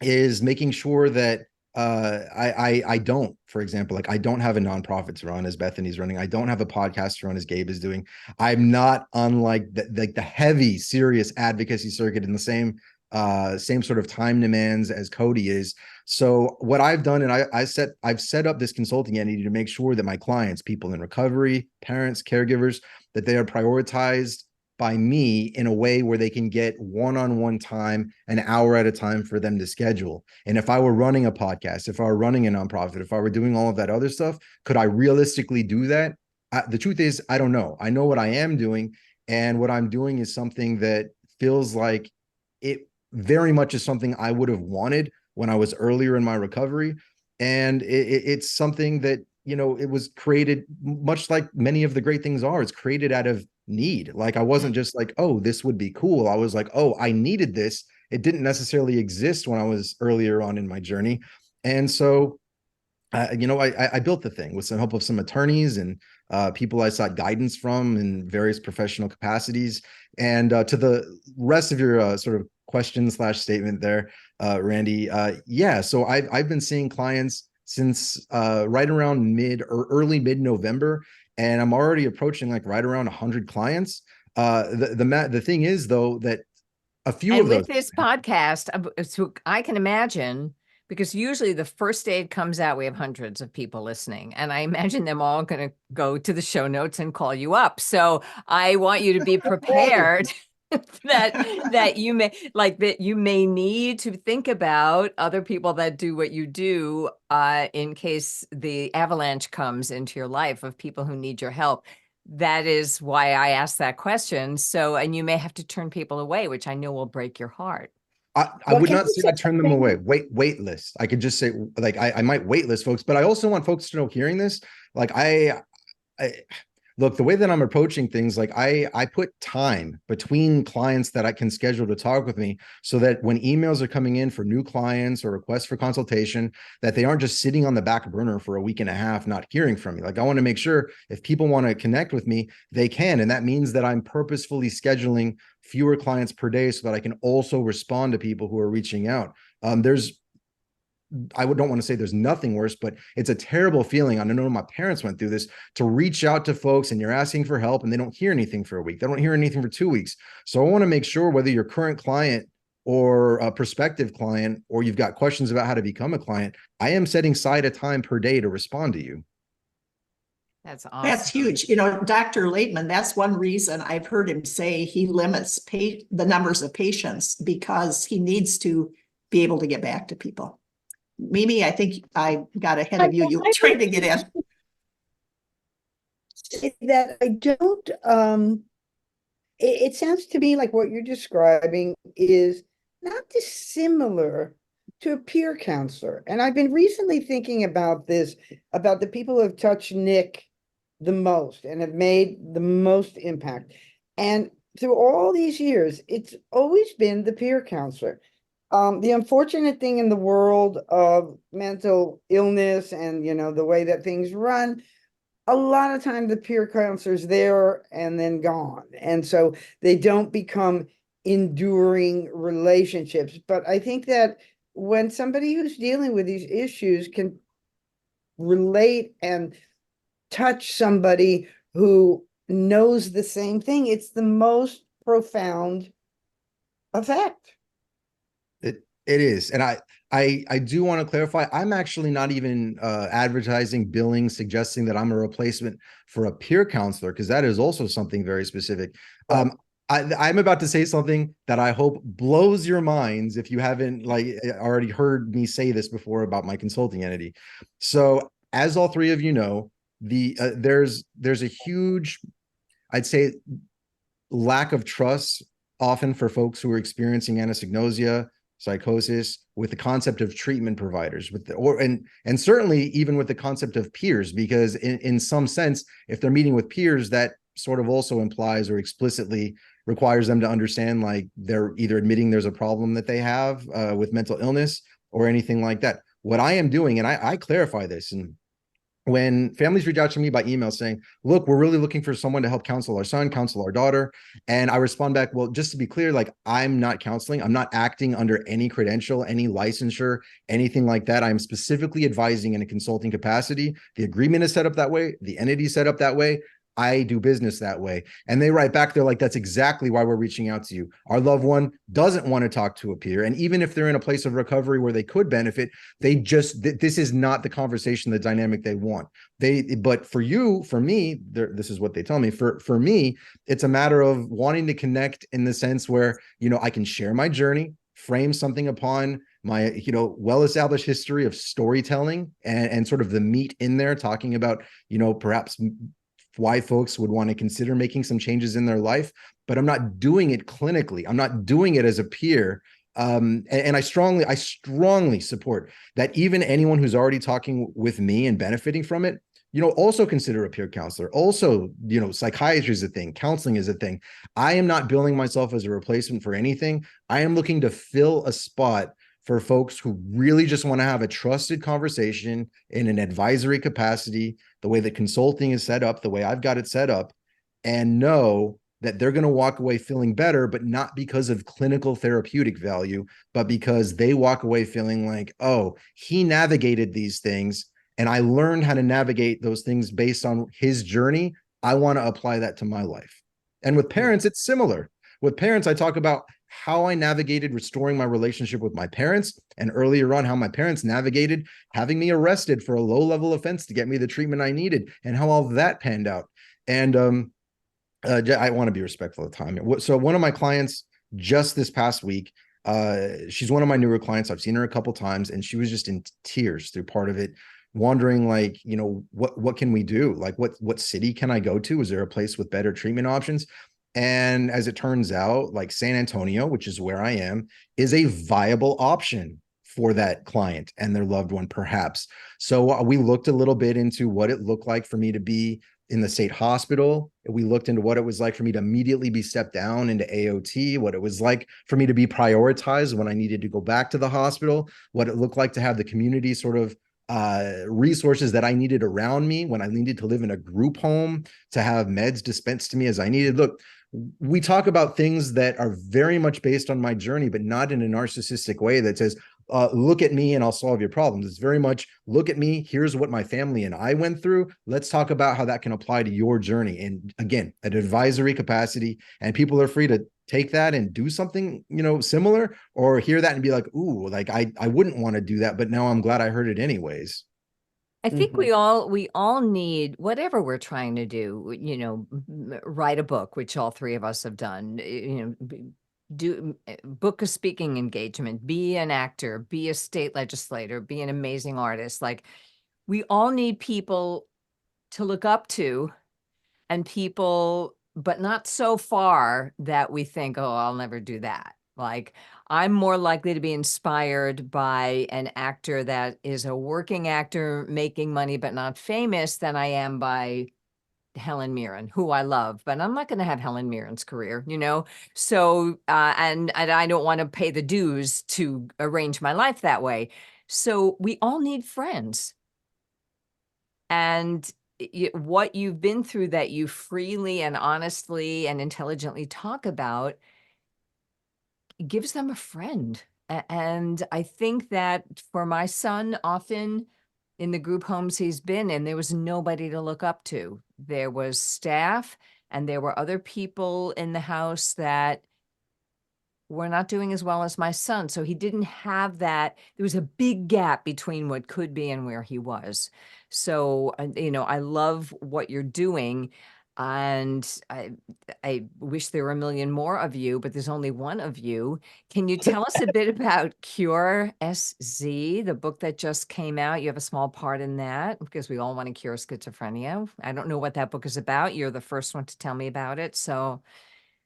is making sure that I don't, for example, like I don't have a nonprofit to run as Bethany's running. I don't have a podcast to run as Gabe is doing. I'm not unlike the heavy, serious advocacy circuit in the same sort of time demands as Cody is. So what I've done, and I've set up this consulting entity to make sure that my clients, people in recovery, parents, caregivers, that they are prioritized by me in a way where they can get one-on-one time, an hour at a time for them to schedule. And if I were running a podcast, if I were running a nonprofit, if I were doing all of that other stuff, could I realistically do that? The truth is, I don't know. I know what I am doing, and what I'm doing is something that feels like it very much is something I would have wanted when I was earlier in my recovery. And it's something that, you know, it was created much like many of the great things are. It's created out of need. Like, I wasn't just like, oh, this would be cool. I was like, oh, I needed this. It didn't necessarily exist when I was earlier on in my journey. And so, you know, I built the thing with some help of some attorneys and people I sought guidance from in various professional capacities. And to the rest of your sort of question / statement there, Randy, yeah, so I've been seeing clients since right around early mid-November, and I'm already approaching like right around 100 clients. The thing is, though, that a few And of with those, this podcast, so I can imagine, because usually the first day it comes out, we have hundreds of people listening. And I imagine them all going to go to the show notes and call you up. So I want you to be prepared that you may need to think about other people that do what you do in case the avalanche comes into your life of people who need your help. That is why I asked that question. So, and you may have to turn people away, which I know will break your heart. I Well, would can not you say say I turn them something? away. Wait list. I could just say, like, I might wait list folks, but I also want folks to know hearing this. Like, I look, the way that I'm approaching things, like I put time between clients that I can schedule to talk with me, so that when emails are coming in for new clients or requests for consultation, that they aren't just sitting on the back burner for a week and a half, not hearing from me. Like, I want to make sure if people want to connect with me, they can. And that means that I'm purposefully scheduling fewer clients per day so that I can also respond to people who are reaching out. I don't want to say there's nothing worse, but it's a terrible feeling. I know my parents went through this, to reach out to folks and you're asking for help and they don't hear anything for a week. They don't hear anything for 2 weeks. So I want to make sure, whether you're current client or a prospective client, or you've got questions about how to become a client, I am setting aside a time per day to respond to you. That's awesome. That's huge. You know, Dr. Laitman, that's one reason I've heard him say he limits the numbers of patients, because he needs to be able to get back to people. Mimi, I think I got ahead of you. You were trying to get in. That I don't, it sounds to me like what you're describing is not dissimilar to a peer counselor. And I've been recently thinking about this, about the people who have touched Nick the most and have made the most impact. And through all these years, it's always been the peer counselor. The unfortunate thing in the world of mental illness and, you know, the way that things run, a lot of times the peer counselor's there and then gone. And so they don't become enduring relationships. But I think that when somebody who's dealing with these issues can relate and touch somebody who knows the same thing, it's the most profound effect. It is. And I do want to clarify, I'm actually not even advertising, billing, suggesting that I'm a replacement for a peer counselor, because that is also something very specific. I'm about to say something that I hope blows your minds if you haven't already heard me say this before about my consulting entity. So, as all three of you know, there's a huge, I'd say, lack of trust often for folks who are experiencing anosognosia, psychosis, with the concept of treatment providers, and certainly even with the concept of peers, because in some sense, if they're meeting with peers, that sort of also implies or explicitly requires them to understand, like, they're either admitting there's a problem that they have with mental illness or anything like that. What I am doing, and I clarify this, and when families reach out to me by email saying, look, we're really looking for someone to help counsel our son, counsel our daughter, and I respond back, well, just to be clear, like, I'm not counseling. I'm not acting under any credential, any licensure, anything like that. I'm specifically advising in a consulting capacity. The agreement is set up that way. The entity is set up that way. I do business that way. And they write back, they're like, that's exactly why we're reaching out to you. Our loved one doesn't want to talk to a peer. And even if they're in a place of recovery where they could benefit, this is not the conversation, the dynamic they want. But for you, for me, this is what they tell me. For me, it's a matter of wanting to connect in the sense where, you know, I can share my journey, frame something upon my, you know, well-established history of storytelling and sort of the meat in there, talking about, you know, perhaps why folks would want to consider making some changes in their life, but I'm not doing it clinically. I'm not doing it as a peer. And I strongly support that even anyone who's already talking with me and benefiting from it, also consider a peer counselor. Also, psychiatry is a thing, counseling is a thing. I am not billing myself as a replacement for anything. I am looking to fill a spot for folks who really just want to have a trusted conversation in an advisory capacity, the way that consulting is set up, the way I've got it set up, and know that they're going to walk away feeling better, but not because of clinical therapeutic value, but because they walk away feeling like, oh, he navigated these things and I learned how to navigate those things based on his journey. I want to apply that to my life. And with parents, it's similar. With parents, I talk about how I navigated restoring my relationship with my parents, and earlier on, how my parents navigated having me arrested for a low-level offense to get me the treatment I needed, and how all that panned out. And I want to be respectful of time. So one of my clients just this past week, she's one of my newer clients. I've seen her a couple times, and she was just in tears through part of it, wondering, like, what can we do? Like, what city can I go to? Is there a place with better treatment options? And as it turns out, like San Antonio, which is where I am, is a viable option for that client and their loved one, perhaps. So we looked a little bit into what it looked like for me to be in the state hospital. We looked into what it was like for me to immediately be stepped down into AOT, what it was like for me to be prioritized when I needed to go back to the hospital, what it looked like to have the community sort of resources that I needed around me when I needed to live in a group home, to have meds dispensed to me as I needed. Look, we talk about things that are very much based on my journey, but not in a narcissistic way that says, look at me and I'll solve your problems. It's very much, look at me, here's what my family and I went through. Let's talk about how that can apply to your journey. And again, an advisory capacity, and people are free to take that and do something, similar, or hear that and be like, ooh, like I wouldn't want to do that, but now I'm glad I heard it anyways. I think we all need, whatever we're trying to do, write a book, which all three of us have done, do book a speaking engagement, be an actor, be a state legislator, be an amazing artist. Like, we all need people to look up to, and people, but not so far that we think, oh, I'll never do that. Like, I'm more likely to be inspired by an actor that is a working actor making money but not famous than I am by Helen Mirren, who I love, but I'm not going to have Helen Mirren's career, So, and I don't want to pay the dues to arrange my life that way. So we all need friends. And what you've been through that you freely and honestly and intelligently talk about gives them a friend. And I think that for my son, often in the group homes he's been in, there was nobody to look up to. There was staff, and there were other people in the house that were not doing as well as my son. So he didn't have that. There was a big gap between what could be and where he was. So, I love what you're doing. And I wish there were a million more of you, but there's only one of you. Can you tell us a bit about Cure SZ, the book that just came out? You have a small part in that, because we all want to cure schizophrenia. I don't know what that book is about. You're the first one to tell me about it. So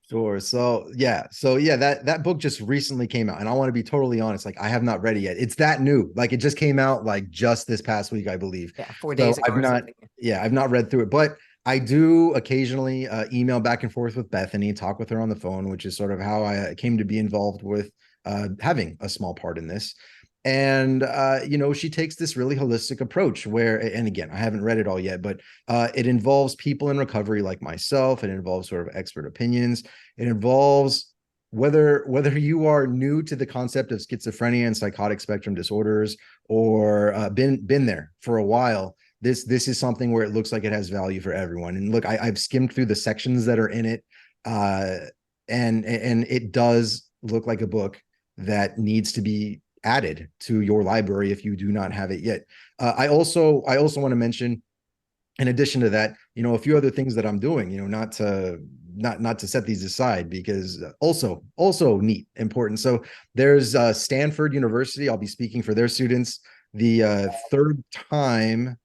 Sure. So yeah, that book just recently came out, and I want to be totally honest, like I have not read it yet. It's that new. Like, it just came out like just this past week, I believe. yeah, 4 days ago. I've not read through it, but I do occasionally email back and forth with Bethany, talk with her on the phone, which is sort of how I came to be involved with having a small part in this. And, she takes this really holistic approach where, and again, I haven't read it all yet, but it involves people in recovery like myself. It involves sort of expert opinions. It involves whether you are new to the concept of schizophrenia and psychotic spectrum disorders, or been there for a while. This is something where it looks like it has value for everyone. And look, I've skimmed through the sections that are in it, and it does look like a book that needs to be added to your library if you do not have it yet. I also want to mention, in addition to that, a few other things that I'm doing, not to set these aside, because also neat, important. So there's Stanford University. I'll be speaking for their students the third time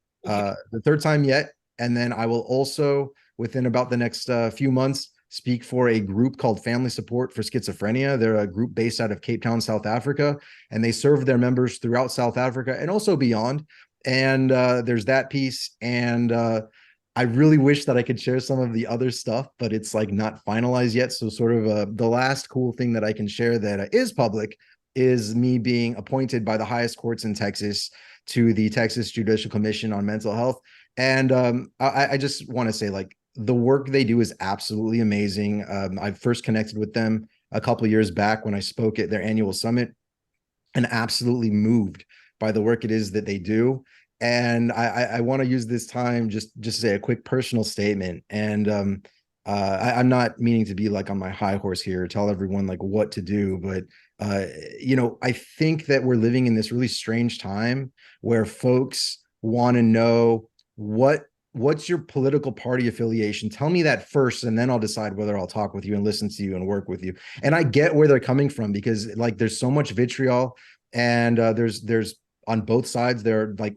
yet. And then I will also, within about the next few months, speak for a group called Family Support for Schizophrenia. They're a group based out of Cape Town, South Africa, and they serve their members throughout South Africa and also beyond. And there's that piece. And I really wish that I could share some of the other stuff, but it's like not finalized yet. So sort of the last cool thing that I can share that is public is me being appointed by the highest courts in Texas to the Texas Judicial Commission on Mental Health. And I just want to say, like, the work they do is absolutely amazing. I first connected with them a couple of years back when I spoke at their annual summit, and absolutely moved by the work it is that they do. And I want to use this time just to say a quick personal statement. And I'm not meaning to be like on my high horse here, tell everyone like what to do, but I think that we're living in this really strange time where folks want to know what's your political party affiliation. Tell me that first, and then I'll decide whether I'll talk with you and listen to you and work with you. And I get where they're coming from, because like there's so much vitriol, and there's on both sides, they're like,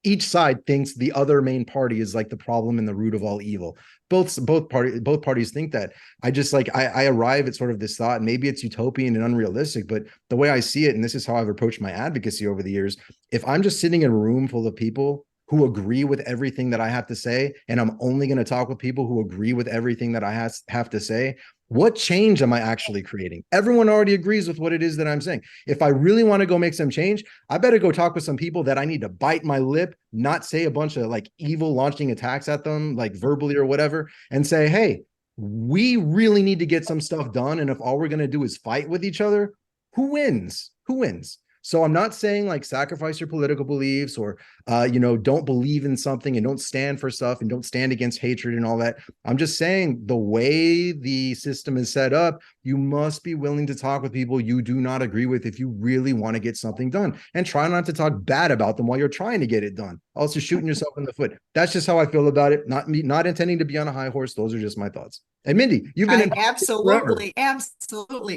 each side thinks the other main party is like the problem and the root of all evil. Both parties think that. I arrive at sort of this thought, and maybe it's utopian and unrealistic, but the way I see it, and this is how I've approached my advocacy over the years, if I'm just sitting in a room full of people who agree with everything that I have to say, and I'm only going to talk with people who agree with everything that I have to say, what change am I actually creating? Everyone already agrees with what it is that I'm saying. If I really want to go make some change, I better go talk with some people that I need to bite my lip, not say a bunch of like evil launching attacks at them, like verbally or whatever, and say, hey, we really need to get some stuff done. And if all we're going to do is fight with each other, who wins? Who wins? So I'm not saying like sacrifice your political beliefs or, don't believe in something and don't stand for stuff and don't stand against hatred and all that. I'm just saying the way the system is set up, you must be willing to talk with people you do not agree with if you really want to get something done, and try not to talk bad about them while you're trying to get it done. Also shooting yourself in the foot. That's just how I feel about it. Not intending to be on a high horse. Those are just my thoughts. And Mindy, you've been absolutely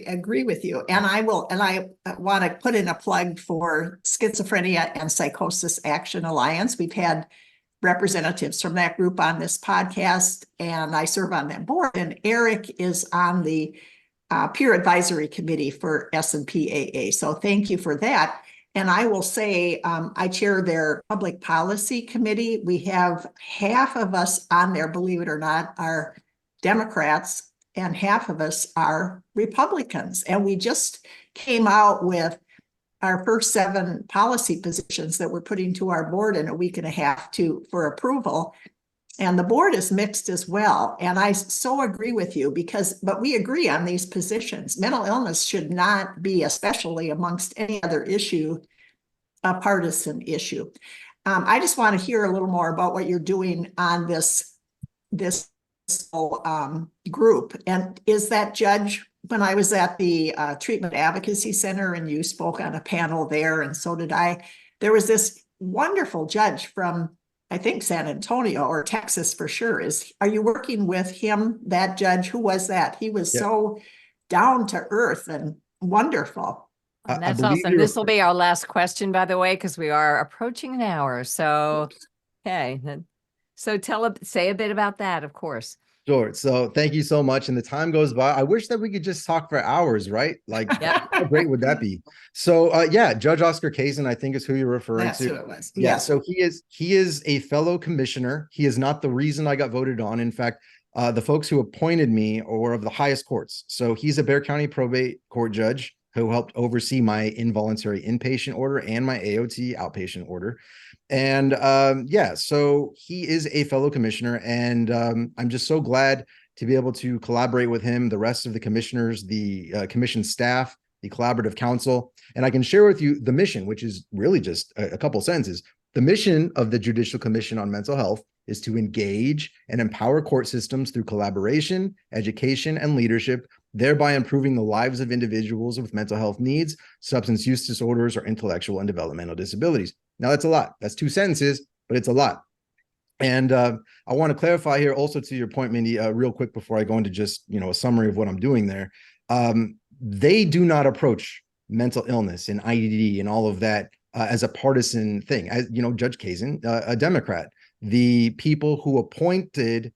agree with you. And I want to put in a plug for Schizophrenia and Psychosis Action Alliance. We've had representatives from that group on this podcast, and I serve on that board. And Eric is on the peer advisory committee for SNPAA. So thank you for that. And I will say, I chair their public policy committee. We have half of us on there, believe it or not, are Democrats, and half of us are Republicans. And we just came out with our first 7 policy positions that we're putting to our board in a week and a half for approval. And the board is mixed as well. And I so agree with you but we agree on these positions. Mental illness should not be, especially amongst any other issue, a partisan issue. I just want to hear a little more about what you're doing on this group. And is that Judge, when I was at the Treatment Advocacy Center and you spoke on a panel there, and so did I, there was this wonderful judge from, I think, San Antonio or Texas for sure. Are you working with him, that judge? Who was that? He was so down to earth and wonderful. That's awesome. This will be our last question, by the way, because we are approaching an hour. So, okay. So say a bit about that, of course. Sure. So thank you so much. And the time goes by. I wish that we could just talk for hours, right? Like, how great would that be? So Judge Oscar Kazin, I think is who you're referring That's to. who it was. Yeah. So he is a fellow commissioner. He is not the reason I got voted on. In fact, the folks who appointed me were of the highest courts. So he's a Bexar County probate court judge who helped oversee my involuntary inpatient order and my AOT outpatient order. And so he is a fellow commissioner, and I'm just so glad to be able to collaborate with him, the rest of the commissioners, the commission staff, the collaborative council. And I can share with you the mission, which is really just a couple sentences. The mission of the Judicial Commission on Mental Health is to engage and empower court systems through collaboration, education, and leadership, thereby improving the lives of individuals with mental health needs, substance use disorders, or intellectual and developmental disabilities. Now, that's a lot. That's 2 sentences, but it's a lot. And I want to clarify here also to your point, Mindy, real quick before I go into just, a summary of what I'm doing there. They do not approach mental illness and IDD and all of that as a partisan thing. As Judge Kazin, a Democrat, the people who appointed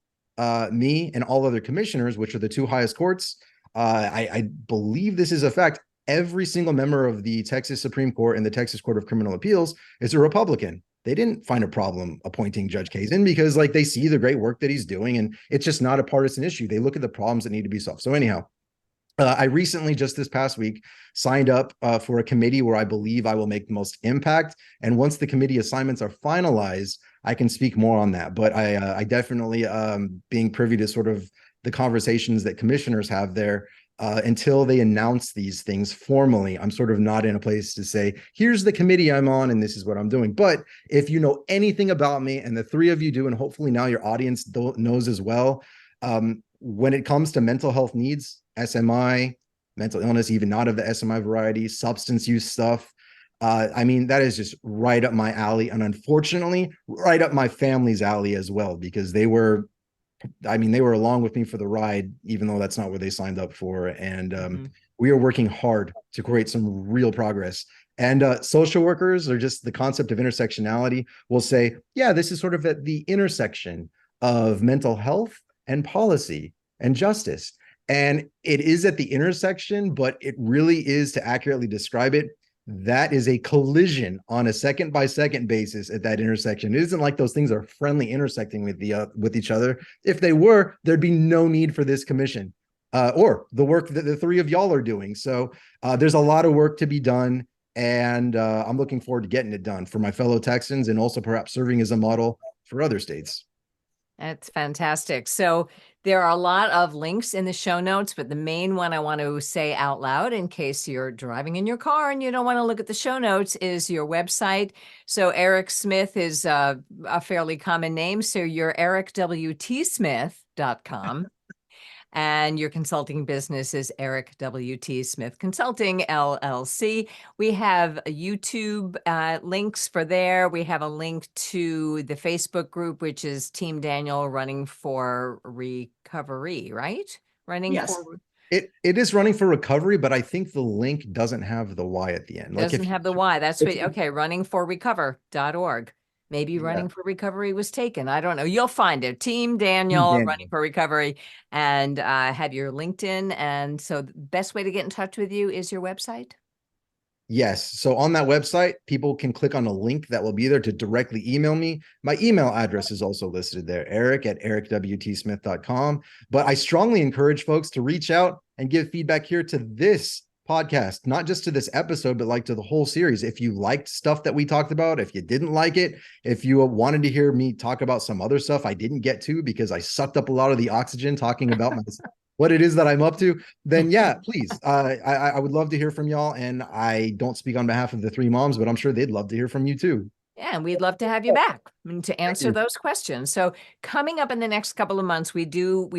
me and all other commissioners, which are the two highest courts, I believe this is a fact. Every single member of the Texas Supreme Court and the Texas Court of Criminal Appeals is a Republican. They didn't find a problem appointing Judge Kazin because like they see the great work that he's doing, and it's just not a partisan issue. They look at the problems that need to be solved. So anyhow, I recently, just this past week, signed up for a committee where I believe I will make the most impact. And once the committee assignments are finalized, I can speak more on that. But I definitely, being privy to sort of the conversations that commissioners have there, until they announce these things formally, I'm sort of not in a place to say, here's the committee I'm on and this is what I'm doing. But if you know anything about me, and the three of you do, and hopefully now your audience knows as well, when it comes to mental health needs, SMI, mental illness, even not of the SMI variety, substance use stuff, I mean, that is just right up my alley. And unfortunately, right up my family's alley as well, because they were along with me for the ride, even though that's not what they signed up for. And we are working hard to create some real progress. And social workers, or just the concept of intersectionality, will say, yeah, this is sort of at the intersection of mental health and policy and justice. And it is at the intersection, but it really is, to accurately describe it, that is a collision on a second by second basis at that intersection. It isn't like those things are friendly intersecting with each other. If they were, there'd be no need for this commission or the work that the three of y'all are doing. So there's a lot of work to be done, and I'm looking forward to getting it done for my fellow Texans, and also perhaps serving as a model for other states. That's fantastic. So there are a lot of links in the show notes, but the main one I want to say out loud, in case you're driving in your car and you don't want to look at the show notes, is your website. So Eric Smith is a fairly common name. So you're ericwtsmith.com. And your consulting business is Eric W.T. Smith Consulting, LLC. We have YouTube links for there. We have a link to the Facebook group, which is Team Daniel Running for Recovery, right? Yes. It is Running for Recovery, but I think the link doesn't have the Y at the end. Like doesn't have the Y. That's what, okay, runningforrecover.org. Maybe Running for Recovery was taken. I don't know. You'll find it. Team Daniel, Running for Recovery, and have your LinkedIn. And so the best way to get in touch with you is your website? Yes. So on that website, people can click on a link that will be there to directly email me. My email address is also listed there, eric@ericwtsmith.com. But I strongly encourage folks to reach out and give feedback here to this podcast, not just to this episode, but like to the whole series. If you liked stuff that we talked about, if you didn't like it, if you wanted to hear me talk about some other stuff I didn't get to because I sucked up a lot of the oxygen talking about what it is that I'm up to, then yeah, please. I would love to hear from y'all. And I don't speak on behalf of the three moms, but I'm sure they'd love to hear from you too. Yeah, and we'd love to have you back to answer those questions. So coming up in the next couple of months, we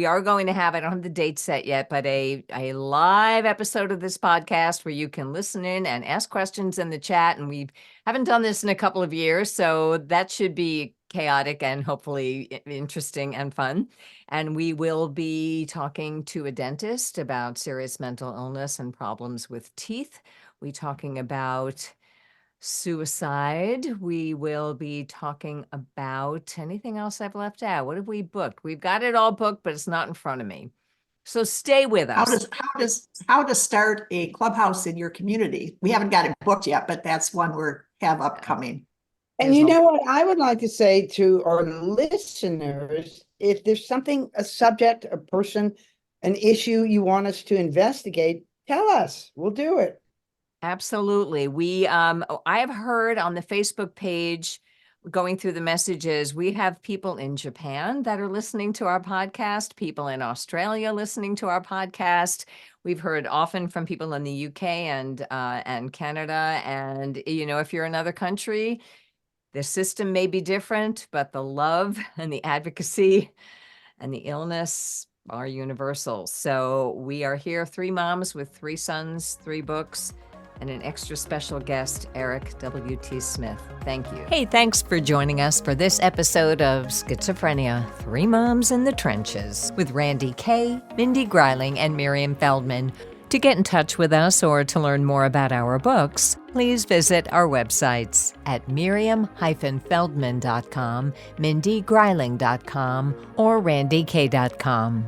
are going to have, I don't have the date set yet, but a live episode of this podcast where you can listen in and ask questions in the chat. And we haven't done this in a couple of years, so that should be chaotic and hopefully interesting and fun. And we will be talking to a dentist about serious mental illness and problems with teeth. We're talking about suicide. We will be talking about anything else I've left out. What have we booked? We've got it all booked, but it's not in front of me. So stay with us. How to start a clubhouse in your community. We haven't got it booked yet, but that's one we have upcoming. And you know what I would like to say to our listeners, if there's something, a subject, a person, an issue you want us to investigate, tell us. We'll do it. Absolutely. I have heard on the Facebook page, going through the messages, we have people in Japan that are listening to our podcast, people in Australia listening to our podcast. We've heard often from people in the UK and Canada. And, you know, if you're in another country, the system may be different, but the love and the advocacy and the illness are universal. So we are here, three moms with three sons, three books, and an extra special guest, Eric W.T. Smith. Thank you. Hey, thanks for joining us for this episode of Schizophrenia, Three Moms in the Trenches with Randy Kay, Mindy Greiling, and Miriam Feldman. To get in touch with us or to learn more about our books, please visit our websites at miriam-feldman.com, mindygreiling.com, or randyk.com.